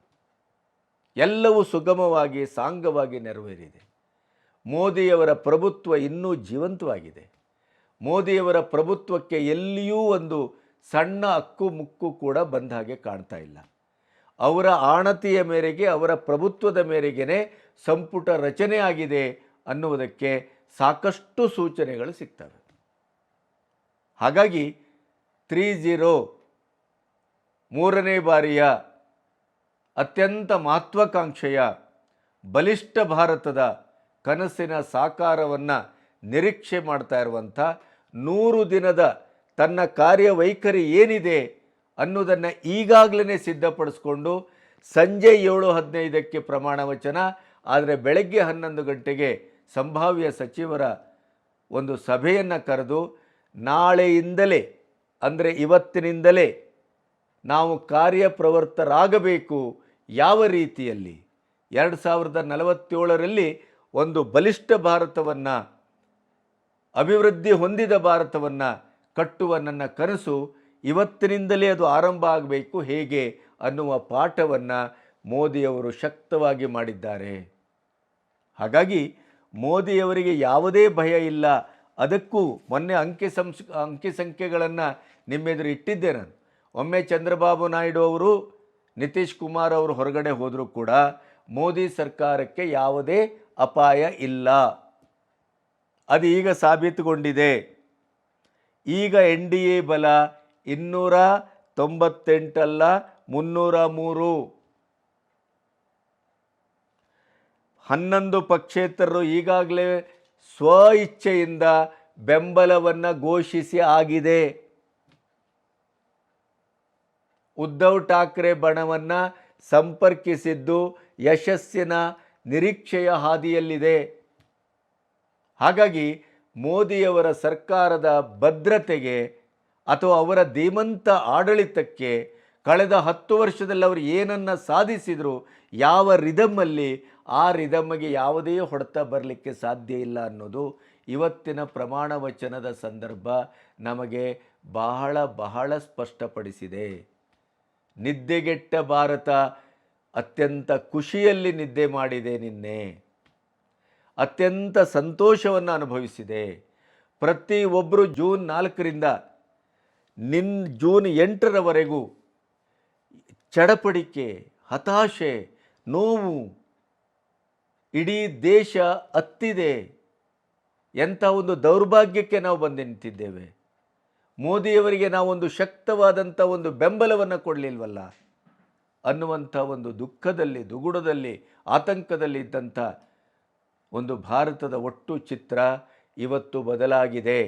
ಎಲ್ಲವೂ ಸುಗಮವಾಗಿ ಸಾಂಗವಾಗಿ ನೆರವೇರಿದೆ. ಮೋದಿಯವರ ಪ್ರಭುತ್ವ ಇನ್ನೂ ಜೀವಂತವಾಗಿದೆ. ಮೋದಿಯವರ ಪ್ರಭುತ್ವಕ್ಕೆ ಎಲ್ಲಿಯೂ ಒಂದು ಸಣ್ಣ ಅಕ್ಕು ಮುಕ್ಕು ಕೂಡ ಬಂದ ಹಾಗೆ ಕಾಣ್ತಾ ಇಲ್ಲ. ಅವರ ಆಣತಿಯ ಮೇರೆಗೆ, ಅವರ ಪ್ರಭುತ್ವದ ಮೇರೆಗೆ ಸಂಪುಟ ರಚನೆ ಆಗಿದೆ ಅನ್ನುವುದಕ್ಕೆ ಸಾಕಷ್ಟು ಸೂಚನೆಗಳು ಸಿಗ್ತವೆ. ಹಾಗಾಗಿ 3-0 ಮೂರನೇ ಬಾರಿಯ ಅತ್ಯಂತ ಮಹತ್ವಾಕಾಂಕ್ಷೆಯ ಬಲಿಷ್ಠ ಭಾರತದ ಕನಸಿನ ಸಾಕಾರವನ್ನು ನಿರೀಕ್ಷೆ ಮಾಡ್ತಾ ಇರುವಂಥ 100 ದಿನದ ತನ್ನ ಕಾರ್ಯವೈಖರಿ ಏನಿದೆ ಅನ್ನೋದನ್ನು ಈಗಾಗಲೇ ಸಿದ್ಧಪಡಿಸ್ಕೊಂಡು ಸಂಜೆ 7:15ಕ್ಕೆ ಪ್ರಮಾಣ ವಚನ, ಆದರೆ ಬೆಳಗ್ಗೆ 11 ಗಂಟೆಗೆ ಸಂಭಾವ್ಯ ಸಚಿವರ ಒಂದು ಸಭೆಯನ್ನು ಕರೆದು ನಾಳೆಯಿಂದಲೇ, ಅಂದರೆ ಇವತ್ತಿನಿಂದಲೇ ನಾವು ಕಾರ್ಯಪ್ರವೃತ್ತರಾಗಬೇಕು. ಯಾವ ರೀತಿಯಲ್ಲಿ 2047ರಲ್ಲಿ ಒಂದು ಬಲಿಷ್ಠ ಭಾರತವನ್ನು, ಅಭಿವೃದ್ಧಿ ಹೊಂದಿದ ಭಾರತವನ್ನು ಕಟ್ಟುವ ನನ್ನ ಕನಸು ಇವತ್ತಿನಿಂದಲೇ ಅದು ಆರಂಭ ಆಗಬೇಕು ಹೇಗೆ ಅನ್ನುವ ಪಾಠವನ್ನು ಮೋದಿಯವರು ಶಕ್ತವಾಗಿ ಮಾಡಿದ್ದಾರೆ. ಹಾಗಾಗಿ ಮೋದಿಯವರಿಗೆ ಯಾವುದೇ ಭಯ ಇಲ್ಲ. ಅದಕ್ಕೂ ಮೊನ್ನೆ ಅಂಕಿ ಸಂಖ್ಯೆಗಳನ್ನು ನಿಮ್ಮೆದುರು ಇಟ್ಟಿದ್ದೆ ನಾನು. ಒಮ್ಮೆ ಚಂದ್ರಬಾಬು ನಾಯ್ಡು ಅವರು, ನಿತೀಶ್ ಕುಮಾರ್ ಅವರು ಹೊರಗಡೆ ಹೋದರೂ ಕೂಡ ಮೋದಿ ಸರ್ಕಾರಕ್ಕೆ ಯಾವುದೇ ಅಪಾಯ ಇಲ್ಲ. ಅದು ಈಗ ಸಾಬೀತುಗೊಂಡಿದೆ. ಈಗ NDA ಬಲ 298 ಅಲ್ಲ 303. 11 ಪಕ್ಷೇತರರು ಈಗಾಗಲೇ ಸ್ವ ಇಚ್ಛೆಯಿಂದ ಬೆಂಬಲವನ್ನು ಘೋಷಿಸಿ ಆಗಿದೆ. ಉದ್ಧವ್ ಠಾಕ್ರೆ ಬಣವನ್ನು ಸಂಪರ್ಕಿಸಿದ್ದು ಯಶಸ್ಸಿನ ನಿರೀಕ್ಷೆಯ ಹಾದಿಯಲ್ಲಿದೆ. ಹಾಗಾಗಿ ಮೋದಿಯವರ ಸರ್ಕಾರದ ಭದ್ರತೆಗೆ ಅಥವಾ ಅವರ ಧೀಮಂತ ಆಡಳಿತಕ್ಕೆ ಕಳೆದ 10 ವರ್ಷದಲ್ಲಿ ಅವರು ಏನನ್ನು ಸಾಧಿಸಿದರು, ಯಾವ ರಿದಮ್ಮಲ್ಲಿ, ಆ ರಿದಮ್ಗೆ ಯಾವುದೇ ಹೊಡೆತ ಬರಲಿಕ್ಕೆ ಸಾಧ್ಯ ಇಲ್ಲ ಅನ್ನೋದು ಇವತ್ತಿನ ಪ್ರಮಾಣ ವಚನದ ಸಂದರ್ಭ ನಮಗೆ ಬಹಳ ಬಹಳ ಸ್ಪಷ್ಟಪಡಿಸಿದೆ. ನಿದ್ದೆಗೆಟ್ಟ ಭಾರತ ಅತ್ಯಂತ ಖುಷಿಯಲ್ಲಿ ನಿದ್ದೆ ಮಾಡಿದೆ. ನಿನ್ನೆ ಅತ್ಯಂತ ಸಂತೋಷವನ್ನು ಅನುಭವಿಸಿದೆ. ಪ್ರತಿಯೊಬ್ಬರು ಜೂನ್ 4ರಿಂದ ಜೂನ್ 8ರವರೆಗೂ ಚಡಪಡಿಕೆ, ಹತಾಶೆ, ನೋವು, ಇಡೀ ದೇಶ ಅತ್ತಿದೆ, ಎಂಥ ಒಂದು ದೌರ್ಭಾಗ್ಯಕ್ಕೆ ನಾವು ಬಂದು ನಿಂತಿದ್ದೇವೆ, ಮೋದಿಯವರಿಗೆ ನಾವೊಂದು ಶಕ್ತವಾದಂಥ ಒಂದು ಬೆಂಬಲವನ್ನು ಕೊಡಲಿಲ್ವಲ್ಲ ಅನ್ನುವಂಥ ಒಂದು ದುಃಖದಲ್ಲಿ, ದುಗುಡದಲ್ಲಿ, ಆತಂಕದಲ್ಲಿ ಇದ್ದಂಥ ಒಂದು ಭಾರತದ ಒಟ್ಟು ಚಿತ್ರ ಇವತ್ತು ಬದಲಾಗಿದೆ.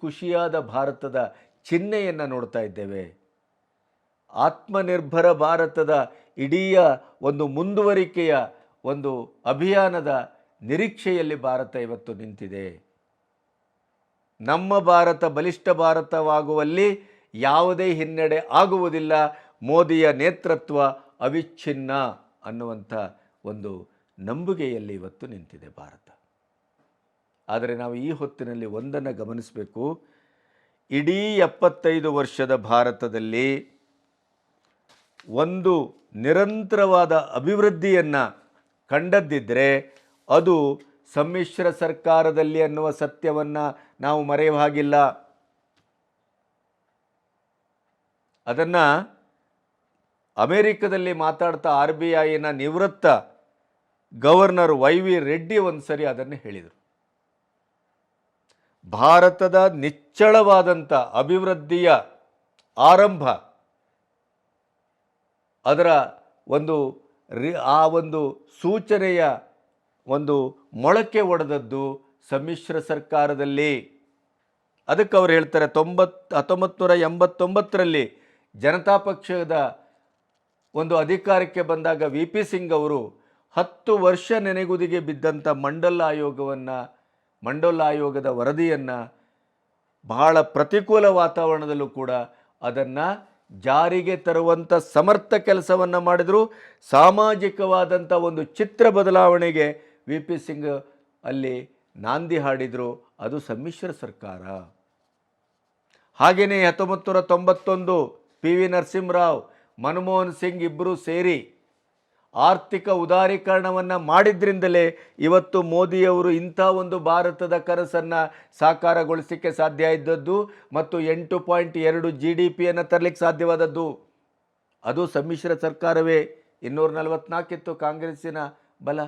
ಖುಷಿಯಾದ ಭಾರತದ ಚಿಹ್ನೆಯನ್ನು ನೋಡ್ತಾ ಇದ್ದೇವೆ. ಆತ್ಮನಿರ್ಭರ ಭಾರತದ ಇಡೀ ಒಂದು ಮುಂದುವರಿಕೆಯ ಒಂದು ಅಭಿಯಾನದ ನಿರೀಕ್ಷೆಯಲ್ಲಿ ಭಾರತ ಇವತ್ತು ನಿಂತಿದೆ. ನಮ್ಮ ಭಾರತ ಬಲಿಷ್ಠ ಭಾರತವಾಗುವಲ್ಲಿ ಯಾವುದೇ ಹಿನ್ನಡೆ ಆಗುವುದಿಲ್ಲ. ಮೋದಿಯ ನೇತೃತ್ವ ಅವಿಚ್ಛಿನ್ನ ಅನ್ನುವಂಥ ಒಂದು ನಂಬಿಕೆಯಲ್ಲಿ ಇವತ್ತು ನಿಂತಿದೆ ಭಾರತ. ಆದರೆ ನಾವು ಈ ಹೊತ್ತಿನಲ್ಲಿ ಒಂದನ್ನು ಗಮನಿಸಬೇಕು. ಇಡೀ 75 ವರ್ಷದ ಭಾರತದಲ್ಲಿ ಒಂದು ನಿರಂತರವಾದ ಅಭಿವೃದ್ಧಿಯನ್ನು ಕಂಡದ್ದಿದ್ದರೆ ಅದು ಸಮ್ಮಿಶ್ರ ಸರ್ಕಾರದಲ್ಲಿ ಅನ್ನುವ ಸತ್ಯವನ್ನು ನಾವು ಮರೆಯುವ ಹಾಗಿಲ್ಲ. ಅದನ್ನು ಅಮೇರಿಕದಲ್ಲಿ ಮಾತಾಡ್ತಾ RBIನ ನಿವೃತ್ತ ಗವರ್ನರ್ YV ರೆಡ್ಡಿ ಒಂದು ಸರಿ ಅದನ್ನು ಹೇಳಿದರು. ಭಾರತದ ನಿಚ್ಚಳವಾದಂಥ ಅಭಿವೃದ್ಧಿಯ ಆರಂಭ, ಅದರ ಒಂದು ಸೂಚನೆಯ ಒಂದು ಮೊಳಕೆ ಒಡೆದದ್ದು ಸಮ್ಮಿಶ್ರ ಸರ್ಕಾರದಲ್ಲಿ. ಅದಕ್ಕೆ ಅವ್ರು ಹೇಳ್ತಾರೆ 1989ರಲ್ಲಿ ಜನತಾ ಪಕ್ಷದ ಒಂದು ಅಧಿಕಾರಕ್ಕೆ ಬಂದಾಗ VP ಸಿಂಗ್ ಅವರು 10 ವರ್ಷ ನೆನೆಗುದಿಗೆ ಬಿದ್ದಂಥ ಮಂಡಲ್ ಆಯೋಗದ ವರದಿಯನ್ನು ಬಹಳ ಪ್ರತಿಕೂಲ ವಾತಾವರಣದಲ್ಲೂ ಕೂಡ ಅದನ್ನು ಜಾರಿಗೆ ತರುವಂಥ ಸಮರ್ಥ ಕೆಲಸವನ್ನು ಮಾಡಿದರು. ಸಾಮಾಜಿಕವಾದಂಥ ಒಂದು ಚಿತ್ರ ಬದಲಾವಣೆಗೆ VP ಸಿಂಗ್ ಅಲ್ಲಿ ನಾಂದಿ ಹಾಡಿದರು. ಅದು ಸಮ್ಮಿಶ್ರ ಸರ್ಕಾರ. ಹಾಗೆಯೇ 1991 PV ನರಸಿಂಹರಾವ್, ಮನಮೋಹನ್ ಸಿಂಗ್ ಇಬ್ಬರು ಸೇರಿ ಆರ್ಥಿಕ ಉದಾರೀಕರಣವನ್ನು ಮಾಡಿದ್ರಿಂದಲೇ ಇವತ್ತು ಮೋದಿಯವರು ಇಂಥ ಒಂದು ಭಾರತದ ಕನಸನ್ನು ಸಾಕಾರಗೊಳಿಸಲಿಕ್ಕೆ ಸಾಧ್ಯ ಇದ್ದದ್ದು ಮತ್ತು 8.2 GDPಯನ್ನು ತರಲಿಕ್ಕೆ ಸಾಧ್ಯವಾದದ್ದು. ಅದು ಸಮ್ಮಿಶ್ರ ಸರ್ಕಾರವೇ. 244 ಇತ್ತು ಕಾಂಗ್ರೆಸ್ಸಿನ ಬಲ.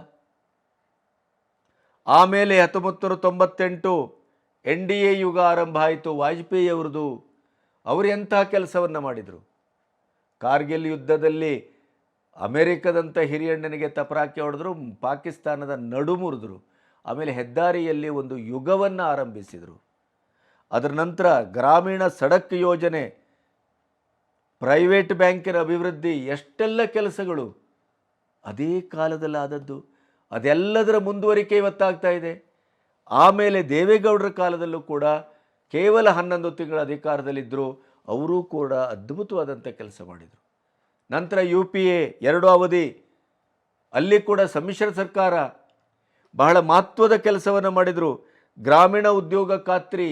ಆಮೇಲೆ 1998 NDA ಯುಗ ಆರಂಭ ಆಯಿತು ವಾಜಪೇಯಿ ಅವ್ರದ್ದು. ಅವರು ಎಂಥ ಕೆಲಸವನ್ನು ಮಾಡಿದರು. ಕಾರ್ಗಿಲ್ ಯುದ್ಧದಲ್ಲಿ ಅಮೆರಿಕದಂಥ ಹಿರಿಯಣ್ಣನಿಗೆ ತಪರಾಕಿ ಹೊಡೆದ್ರು, ಪಾಕಿಸ್ತಾನದ ನಡು ಮುರಿದ್ರು. ಆಮೇಲೆ ಹೆದ್ದಾರಿಯಲ್ಲಿ ಒಂದು ಯುಗವನ್ನು ಆರಂಭಿಸಿದರು. ಅದರ ನಂತರ ಗ್ರಾಮೀಣ ಸಡಕ್ ಯೋಜನೆ, ಪ್ರೈವೇಟ್ ಬ್ಯಾಂಕಿನ ಅಭಿವೃದ್ಧಿ, ಎಷ್ಟೆಲ್ಲ ಕೆಲಸಗಳು ಅದೇ ಕಾಲದಲ್ಲಿ ಆದದ್ದು. ಅದೆಲ್ಲದರ ಮುಂದುವರಿಕೆ ಇವತ್ತಾಗ್ತಾ ಇದೆ. ಆಮೇಲೆ ದೇವೇಗೌಡರ ಕಾಲದಲ್ಲೂ ಕೂಡ ಕೇವಲ 11 ತಿಂಗಳ ಅಧಿಕಾರದಲ್ಲಿದ್ದರು. ಅವರೂ ಕೂಡ ಅದ್ಭುತವಾದಂಥ ಕೆಲಸ ಮಾಡಿದರು. ನಂತರ UPA 2 ಅವಧಿ, ಅಲ್ಲಿ ಕೂಡ ಸಮ್ಮಿಶ್ರ ಸರ್ಕಾರ ಬಹಳ ಮಹತ್ವದ ಕೆಲಸವನ್ನು ಮಾಡಿದರು. ಗ್ರಾಮೀಣ ಉದ್ಯೋಗ ಖಾತ್ರಿ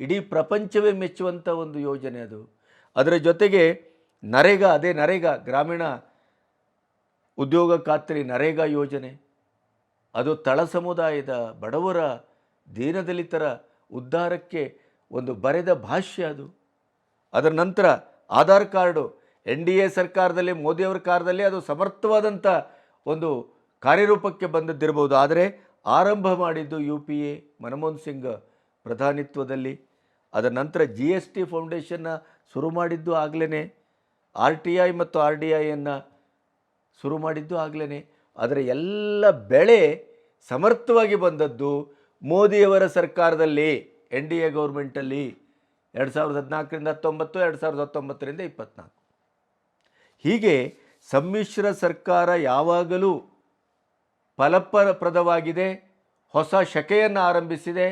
ಇಡೀ ಪ್ರಪಂಚವೇ ಮೆಚ್ಚುವಂಥ ಒಂದು ಯೋಜನೆ ಅದು. ಅದರ ಜೊತೆಗೆ ನರೇಗಾ ಗ್ರಾಮೀಣ ಉದ್ಯೋಗ ಖಾತ್ರಿ ನರೇಗಾ ಯೋಜನೆ, ಅದು ತಳ ಸಮುದಾಯದ ಬಡವರ ದೀನದಲಿತರ ಉದ್ಧಾರಕ್ಕೆ ಒಂದು ಬರೆದ ಭಾಷ್ಯ ಅದು. ಅದರ ನಂತರ ಆಧಾರ್ ಕಾರ್ಡು, NDA ಸರ್ಕಾರದಲ್ಲಿ, ಮೋದಿಯವರ ಕಾಲದಲ್ಲಿ ಅದು ಸಮರ್ಥವಾದಂಥ ಒಂದು ಕಾರ್ಯರೂಪಕ್ಕೆ ಬಂದದ್ದಿರ್ಬೋದು. ಆದರೆ ಆರಂಭ ಮಾಡಿದ್ದು UPA ಮನಮೋಹನ್ ಸಿಂಗ್ ಪ್ರಧಾನಿತ್ವದಲ್ಲಿ. ಅದರ ನಂತರ GST ಫೌಂಡೇಶನ್ನ ಶುರು ಮಾಡಿದ್ದು ಆಗಲೇ, RTI ಮತ್ತು RDIಯನ್ನು ಶುರು ಮಾಡಿದ್ದು ಆಗಲೇ. ಅದರ ಎಲ್ಲ ಬೆಳೆ ಸಮರ್ಥವಾಗಿ ಬಂದದ್ದು ಮೋದಿಯವರ ಸರ್ಕಾರದಲ್ಲಿ, NDA ಗೌರ್ಮೆಂಟಲ್ಲಿ 2014ರಿಂದ 19, 2019ರಿಂದ 24. ಹೀಗೆ ಸಮ್ಮಿಶ್ರ ಸರ್ಕಾರ ಯಾವಾಗಲೂ ಫಲಪ್ರದವಾಗಿದೆ, ಹೊಸ ಶಕೆಯನ್ನು ಆರಂಭಿಸಿದೆ,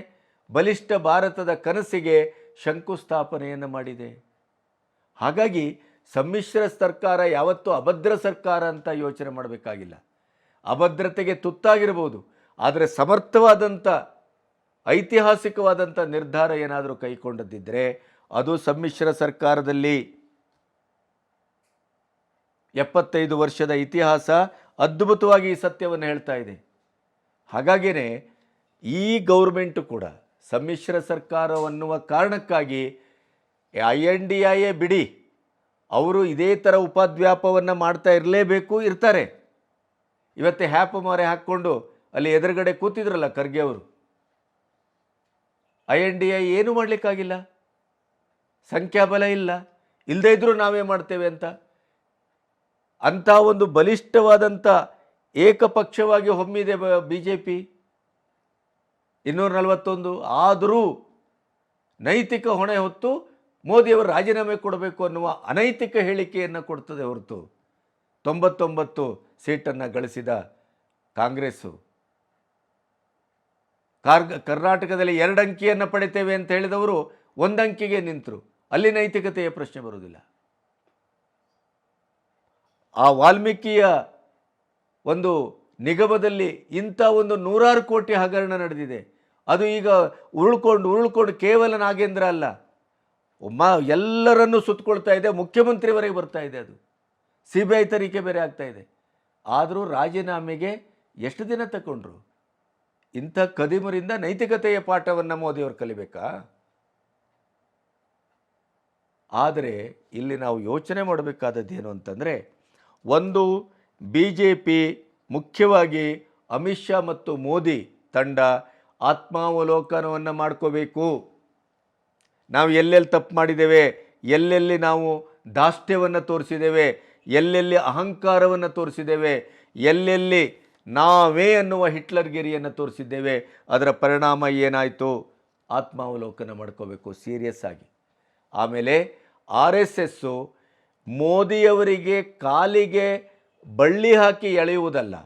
ಬಲಿಷ್ಠ ಭಾರತದ ಕನಸಿಗೆ ಶಂಕುಸ್ಥಾಪನೆಯನ್ನು ಮಾಡಿದೆ. ಹಾಗಾಗಿ ಸಮ್ಮಿಶ್ರ ಸರ್ಕಾರ ಯಾವತ್ತೂ ಅಭದ್ರ ಸರ್ಕಾರ ಅಂತ ಯೋಚನೆ ಮಾಡಬೇಕಾಗಿಲ್ಲ. ಅಭದ್ರತೆಗೆ ತುತ್ತಾಗಿರ್ಬೋದು, ಆದರೆ ಸಮರ್ಥವಾದಂಥ ಐತಿಹಾಸಿಕವಾದಂಥ ನಿರ್ಧಾರ ಏನಾದರೂ ಕೈಗೊಂಡದ್ದಿದ್ದರೆ ಅದು ಸಮ್ಮಿಶ್ರ ಸರ್ಕಾರದಲ್ಲಿ. 75 ವರ್ಷದ ಇತಿಹಾಸ ಅದ್ಭುತವಾಗಿ ಈ ಸತ್ಯವನ್ನು ಹೇಳ್ತಾ ಇದೆ. ಹಾಗಾಗಿಯೇ ಈ ಗೌರ್ಮೆಂಟು ಕೂಡ ಸಮ್ಮಿಶ್ರ ಸರ್ಕಾರವನ್ನುವ ಕಾರಣಕ್ಕಾಗಿ INDIA ಬಿಡಿ, ಅವರು ಇದೇ ಥರ ಉಪದ್ವ್ಯಾಪವನ್ನು ಮಾಡ್ತಾ ಇರ್ತಾರೆ. ಇವತ್ತೇ ಹ್ಯಾಪ್ ಮಾರೆ ಹಾಕ್ಕೊಂಡು ಅಲ್ಲಿ ಎದುರುಗಡೆ ಕೂತಿದ್ರಲ್ಲ ಖರ್ಗೆ ಅವರು. INDIA ಏನೂ ಮಾಡಲಿಕ್ಕಾಗಿಲ್ಲ, ಸಂಖ್ಯಾಬಲ ಇಲ್ಲ, ಇಲ್ಲದೇ ಇದ್ದರೂ ನಾವೇ ಮಾಡ್ತೇವೆ ಅಂಥ ಒಂದು ಬಲಿಷ್ಠವಾದಂಥ ಏಕಪಕ್ಷವಾಗಿ ಹೊಮ್ಮಿದೆ BJP 241. ಆದರೂ ನೈತಿಕ ಹೊಣೆ ಹೊತ್ತು ಮೋದಿಯವರು ರಾಜೀನಾಮೆ ಕೊಡಬೇಕು ಅನ್ನುವ ಅನೈತಿಕ ಹೇಳಿಕೆಯನ್ನು ಕೊಡ್ತದೆ ಹೊರತು 99 ಸೀಟನ್ನು ಗಳಿಸಿದ ಕಾಂಗ್ರೆಸ್ಸು ಕರ್ನಾಟಕದಲ್ಲಿ 2 ಅಂಕಿಯನ್ನು ಪಡಿತೇವೆ ಅಂತ ಹೇಳಿದವರು 1 ಅಂಕಿಗೆ ನಿಂತರು. ಅಲ್ಲಿ ನೈತಿಕತೆಯ ಪ್ರಶ್ನೆ ಬರುವುದಿಲ್ಲ. ಆ ವಾಲ್ಮೀಕಿಯ ಒಂದು ನಿಗಮದಲ್ಲಿ ಇಂಥ ಒಂದು 100 ಕೋಟಿ ಹಗರಣ ನಡೆದಿದೆ. ಅದು ಈಗ ಉರುಳ್ಕೊಂಡು ಕೇವಲ ನಾಗೇಂದ್ರ ಅಲ್ಲ, ಎಲ್ಲರನ್ನೂ ಸುತ್ತಕೊಳ್ತಾ ಇದೆ, ಮುಖ್ಯಮಂತ್ರಿವರೆಗೆ ಬರ್ತಾ ಇದೆ. ಅದು CBI ತನಿಖೆ ಬೇರೆ ಆಗ್ತಾ ಇದೆ. ಆದರೂ ರಾಜೀನಾಮೆಗೆ ಎಷ್ಟು ದಿನ ತಗೊಂಡ್ರು? ಇಂಥ ಕದಿಮರಿಂದ ನೈತಿಕತೆಯ ಪಾಠವನ್ನು ಮೋದಿಯವರು ಕಲಿಬೇಕಾ? ಆದರೆ ಇಲ್ಲಿ ನಾವು ಯೋಚನೆ ಮಾಡಬೇಕಾದದ್ದೇನು ಅಂತಂದರೆ, ಒಂದು BJP ಮುಖ್ಯವಾಗಿ ಅಮಿತ್ ಶಾ ಮತ್ತು ಮೋದಿ ತಂಡ ಆತ್ಮಾವಲೋಕನವನ್ನು ಮಾಡ್ಕೋಬೇಕು. ನಾವು ಎಲ್ಲೆಲ್ಲಿ ತಪ್ಪು ಮಾಡಿದ್ದೇವೆ, ಎಲ್ಲೆಲ್ಲಿ ನಾವು ದಾಷ್ಟ್ಯವನ್ನು ತೋರಿಸಿದ್ದೇವೆ, ಎಲ್ಲೆಲ್ಲಿ ಅಹಂಕಾರವನ್ನು ತೋರಿಸಿದ್ದೇವೆ, ಎಲ್ಲೆಲ್ಲಿ ನಾವೇ ಅನ್ನುವ ಹಿಟ್ಲರ್ಗಿರಿಯನ್ನು ತೋರಿಸಿದ್ದೇವೆ, ಅದರ ಪರಿಣಾಮ ಏನಾಯಿತು, ಆತ್ಮಾವಲೋಕನ ಮಾಡ್ಕೋಬೇಕು ಸೀರಿಯಸ್ ಆಗಿ. ಆಮೇಲೆ RSS ಮೋದಿಯವರಿಗೆ ಕಾಲಿಗೆ ಬಳ್ಳಿ ಹಾಕಿ ಎಳೆಯುವುದಲ್ಲ,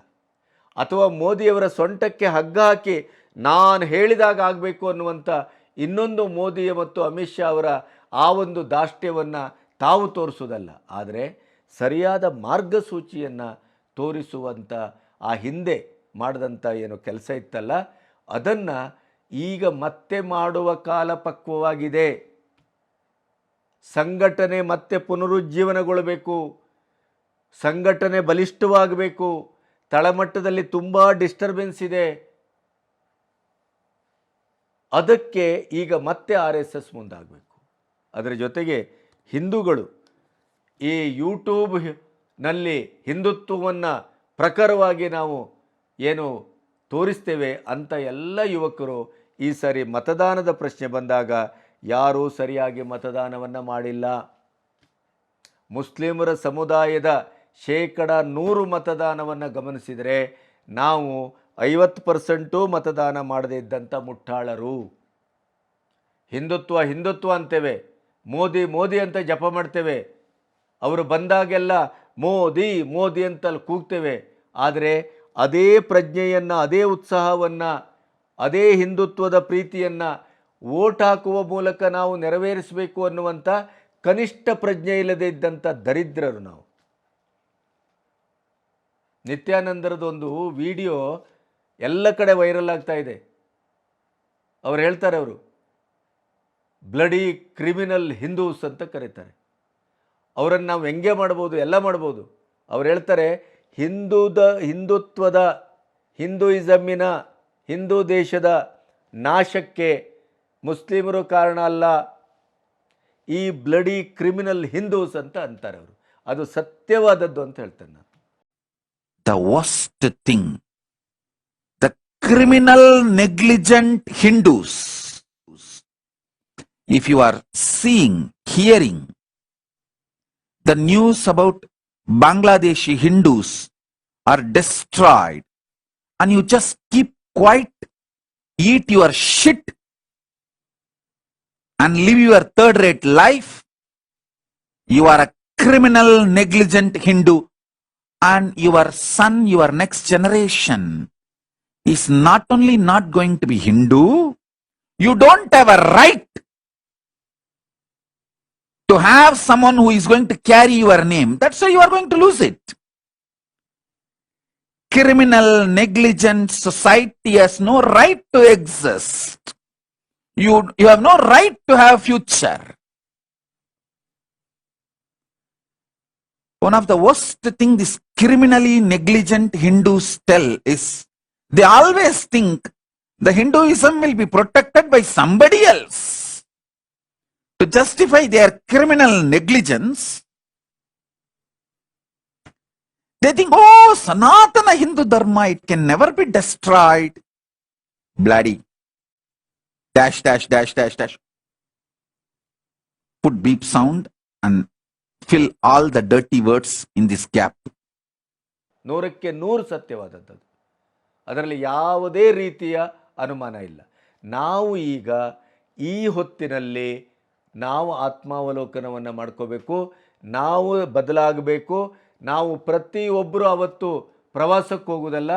ಅಥವಾ ಮೋದಿಯವರ ಸೊಂಟಕ್ಕೆ ಹಗ್ಗ ಹಾಕಿ ನಾನು ಹೇಳಿದಾಗ ಆಗಬೇಕು ಅನ್ನುವಂಥ ಇನ್ನೊಂದು ಮೋದಿಯ ಮತ್ತು ಅಮಿತ್ ಶಾ ಅವರ ಆ ಒಂದು ದಾಷ್ಟ್ಯವನ್ನು ತಾವು ತೋರಿಸುವುದಲ್ಲ, ಆದರೆ ಸರಿಯಾದ ಮಾರ್ಗಸೂಚಿಯನ್ನು ತೋರಿಸುವಂಥ ಆ ಹಿಂದೆ ಮಾಡಿದಂಥ ಏನು ಕೆಲಸ ಇತ್ತಲ್ಲ, ಅದನ್ನು ಈಗ ಮತ್ತೆ ಮಾಡುವ ಕಾಲ ಪಕ್ವವಾಗಿದೆ. ಸಂಘಟನೆ ಮತ್ತೆ ಪುನರುಜ್ಜೀವನಗೊಳ್ಳಬೇಕು, ಸಂಘಟನೆ ಬಲಿಷ್ಠವಾಗಬೇಕು. ತಳಮಟ್ಟದಲ್ಲಿ ತುಂಬ ಡಿಸ್ಟರ್ಬೆನ್ಸ್ ಇದೆ. ಅದಕ್ಕೆ ಈಗ ಮತ್ತೆ RSS ಮುಂದಾಗಬೇಕು. ಅದರ ಜೊತೆಗೆ ಹಿಂದೂಗಳು ಈ ಯೂಟ್ಯೂಬ್ನಲ್ಲಿ ಹಿಂದುತ್ವವನ್ನು ಪ್ರಖರವಾಗಿ ನಾವು ಏನು ತೋರಿಸ್ತೇವೆ ಅಂತ ಎಲ್ಲ ಯುವಕರು ಈ ಸಾರಿ ಮತದಾನದ ಪ್ರಶ್ನೆ ಬಂದಾಗ ಯಾರೂ ಸರಿಯಾಗಿ ಮತದಾನವನ್ನು ಮಾಡಿಲ್ಲ. ಮುಸ್ಲಿಮರ ಸಮುದಾಯದ 100% ಮತದಾನವನ್ನು ಗಮನಿಸಿದರೆ ನಾವು 50% ಮತದಾನ ಮಾಡದೇ ಇದ್ದಂಥ ಮುಟ್ಟಾಳರು. ಹಿಂದುತ್ವ ಹಿಂದುತ್ವ ಅಂತೇವೆ, ಮೋದಿ ಮೋದಿ ಅಂತ ಜಪ ಮಾಡ್ತೇವೆ, ಅವರು ಬಂದಾಗೆಲ್ಲ ಮೋದಿ ಮೋದಿ ಅಂತಲ್ಲಿ ಕೂಗ್ತೇವೆ. ಆದರೆ ಅದೇ ಪ್ರಜ್ಞೆಯನ್ನು, ಅದೇ ಉತ್ಸಾಹವನ್ನು, ಅದೇ ಹಿಂದುತ್ವದ ಪ್ರೀತಿಯನ್ನು ವೋಟ್ ಹಾಕುವ ಮೂಲಕ ನಾವು ನೆರವೇರಿಸಬೇಕು ಅನ್ನುವಂಥ ಕನಿಷ್ಠ ಪ್ರಜ್ಞೆ ಇಲ್ಲದೆ ಇದ್ದಂಥ ದರಿದ್ರರು ನಾವು. ನಿತ್ಯಾನಂದರದೊಂದು ವಿಡಿಯೋ ಎಲ್ಲ ಕಡೆ ವೈರಲ್ ಆಗ್ತಾ ಇದೆ. ಅವ್ರು ಹೇಳ್ತಾರೆ, ಅವರು ಬ್ಲಡಿ ಕ್ರಿಮಿನಲ್ ಹಿಂದೂಸ್ ಅಂತ ಕರೀತಾರೆ. ಅವರನ್ನು ನಾವು ಹೆಂಗೆ ಮಾಡ್ಬೋದು, ಎಲ್ಲ ಮಾಡ್ಬೋದು. ಅವ್ರು ಹೇಳ್ತಾರೆ, ಹಿಂದುತ್ವದ, ಹಿಂದೂಯಿಸಮ್ಮಿನ, ಹಿಂದೂ ದೇಶದ ನಾಶಕ್ಕೆ ಮುಸ್ಲಿಮರು ಕಾರಣ ಅಲ್ಲ, ಈ ಬ್ಲಡಿ ಕ್ರಿಮಿನಲ್ ಹಿಂದೂಸ್ ಅಂತ ಅಂತಾರೆ ಅವರು. ಅದು ಸತ್ಯವಾದದ್ದು ಅಂತ ಹೇಳ್ತೇನೆ ನಾನು. The worst thing, the criminal negligent Hindus. If you are seeing, hearing the news about Bangladeshi Hindus are destroyed and you just keep quiet, eat your shit and live your third-rate life, you are a criminal negligent Hindu, and your son, your next generation is not only not going to be Hindu, you don't have a right to have someone who is going to carry your name. That's why you are going to lose it. Criminal negligent society has no right to exist. You have no right to have future. One of the worst thing these criminally negligent Hindus tell is, they always think the Hinduism will be protected by somebody else. To justify their criminal negligence, they think, oh, Sanatana Hindu Dharma, it can never be destroyed. Bloody. Dash, dash, dash, dash, dash. Put beep sound and fill all the dirty words in this gap. 100% ಸತ್ಯವಾದದ್ದು. ಅದರಲ್ಲಿ ಯಾವುದೇ ರೀತಿಯ ಅನುಮಾನ ಇಲ್ಲ. ನಾವು ಈಗ ಈ ಹೊತ್ತಿನಲ್ಲಿ ನಾವು ಆತ್ಮಾವಲೋಕನವನ್ನು ಮಾಡ್ಕೋಬೇಕು, ನಾವು ಬದಲಾಗಬೇಕು. ನಾವು ಪ್ರತಿಯೊಬ್ಬರು ಅವತ್ತು ಪ್ರವಾಸಕ್ಕೆ ಹೋಗೋದಲ್ಲ,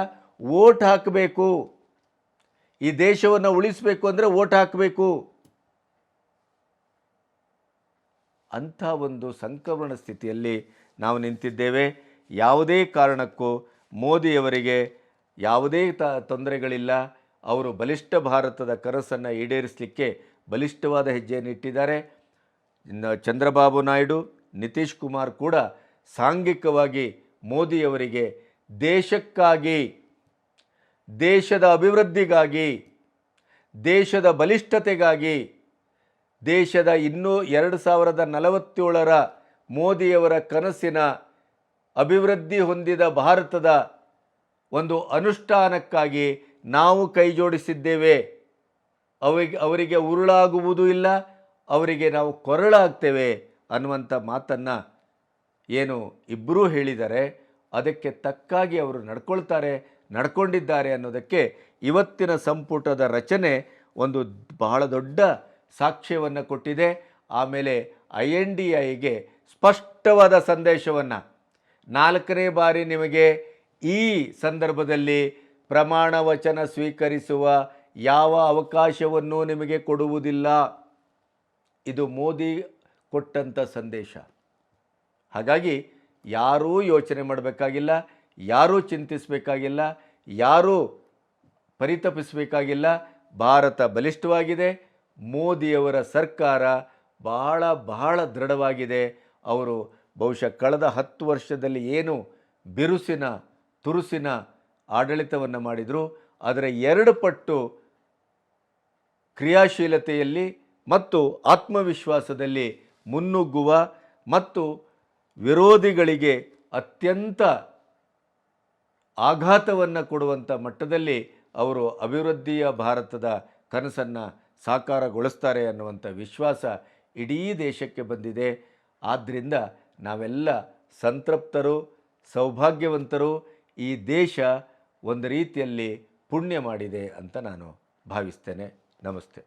ವೋಟ್ ಹಾಕಬೇಕು. ಈ ದೇಶವನ್ನು ಉಳಿಸಬೇಕು ಅಂದರೆ ವೋಟ್ ಹಾಕಬೇಕು. ಅಂಥ ಒಂದು ಸಂಕ್ರಮಣ ಸ್ಥಿತಿಯಲ್ಲಿ ನಾವು ನಿಂತಿದ್ದೇವೆ. ಯಾವುದೇ ಕಾರಣಕ್ಕೂ ಮೋದಿಯವರಿಗೆ ಯಾವುದೇ ತೊಂದರೆಗಳಿಲ್ಲ. ಅವರು ಬಲಿಷ್ಠ ಭಾರತದ ಕನಸನ್ನು ಈಡೇರಿಸಲಿಕ್ಕೆ ಬಲಿಷ್ಠವಾದ ಹೆಜ್ಜೆಯನ್ನು ಇಟ್ಟಿದ್ದಾರೆ. ಚಂದ್ರಬಾಬು ನಾಯ್ಡು, ನಿತೀಶ್ ಕುಮಾರ್ ಕೂಡ ಸಾಂಘಿಕವಾಗಿ ಮೋದಿಯವರಿಗೆ ದೇಶಕ್ಕಾಗಿ, ದೇಶದ ಅಭಿವೃದ್ಧಿಗಾಗಿ, ದೇಶದ ಬಲಿಷ್ಠತೆಗಾಗಿ, ದೇಶದ ಇನ್ನೂ 2047ರ ಮೋದಿಯವರ ಕನಸಿನ ಅಭಿವೃದ್ಧಿ ಹೊಂದಿದ ಭಾರತದ ಒಂದು ಅನುಷ್ಠಾನಕ್ಕಾಗಿ ನಾವು ಕೈ ಜೋಡಿಸಿದ್ದೇವೆ. ಅವರಿಗೆ ಉರುಳಾಗುವುದೂ ಇಲ್ಲ, ಅವರಿಗೆ ನಾವು ಕೊರಳಾಗ್ತೇವೆ ಅನ್ನುವಂಥ ಮಾತನ್ನು ಏನು ಇಬ್ಬರೂ ಹೇಳಿದ್ದಾರೆ, ಅದಕ್ಕೆ ತಕ್ಕಾಗಿ ಅವರು ನಡ್ಕೊಂಡಿದ್ದಾರೆ ಅನ್ನೋದಕ್ಕೆ ಇವತ್ತಿನ ಸಂಪುಟದ ರಚನೆ ಒಂದು ಬಹಳ ದೊಡ್ಡ ಸಾಕ್ಷ್ಯವನ್ನು ಕೊಟ್ಟಿದೆ. ಆಮೇಲೆ INDIಗೆ ಸ್ಪಷ್ಟವಾದ ಸಂದೇಶವನ್ನು 4ನೇ ಬಾರಿ ನಿಮಗೆ ಈ ಸಂದರ್ಭದಲ್ಲಿ ಪ್ರಮಾಣ ವಚನ ಸ್ವೀಕರಿಸುವ ಯಾವ ಅವಕಾಶವನ್ನೂ ನಿಮಗೆ ಕೊಡುವುದಿಲ್ಲ. ಇದು ಮೋದಿ ಕೊಟ್ಟಂಥ ಸಂದೇಶ. ಹಾಗಾಗಿ ಯಾರೂ ಯೋಚನೆ ಮಾಡಬೇಕಾಗಿಲ್ಲ, ಯಾರೂ ಚಿಂತಿಸಬೇಕಾಗಿಲ್ಲ, ಯಾರೂ ಪರಿತಪಿಸಬೇಕಾಗಿಲ್ಲ. ಭಾರತ ಬಲಿಷ್ಠವಾಗಿದೆ. ಮೋದಿಯವರ ಸರ್ಕಾರ ಬಹಳ ದೃಢವಾಗಿದೆ. ಅವರು ಬಹುಶಃ ಕಳೆದ 10 ವರ್ಷದಲ್ಲಿ ಏನು ಬಿರುಸಿನ ತುರುಸಿನ ಆಡಳಿತವನ್ನು ಮಾಡಿದರು, ಅದರ 2 ಪಟ್ಟು ಕ್ರಿಯಾಶೀಲತೆಯಲ್ಲಿ ಮತ್ತು ಆತ್ಮವಿಶ್ವಾಸದಲ್ಲಿ ಮುನ್ನುಗ್ಗುವ ಮತ್ತು ವಿರೋಧಿಗಳಿಗೆ ಅತ್ಯಂತ ಆಘಾತವನ್ನು ಕೊಡುವಂಥ ಮಟ್ಟದಲ್ಲಿ ಅವರು ಅಭಿವೃದ್ಧಿಯ ಭಾರತದ ಕನಸನ್ನು ಸಾಕಾರಗೊಳಿಸ್ತಾರೆ ಅನ್ನುವಂಥ ವಿಶ್ವಾಸ ಇಡೀ ದೇಶಕ್ಕೆ ಬಂದಿದೆ. ಆದ್ದರಿಂದ ನಾವೆಲ್ಲ ಸಂತೃಪ್ತರು, ಸೌಭಾಗ್ಯವಂತರು. ಈ ದೇಶ ಒಂದು ರೀತಿಯಲ್ಲಿ ಪುಣ್ಯ ಮಾಡಿದೆ ಅಂತ ನಾನು ಭಾವಿಸ್ತೇನೆ. ನಮಸ್ತೆ.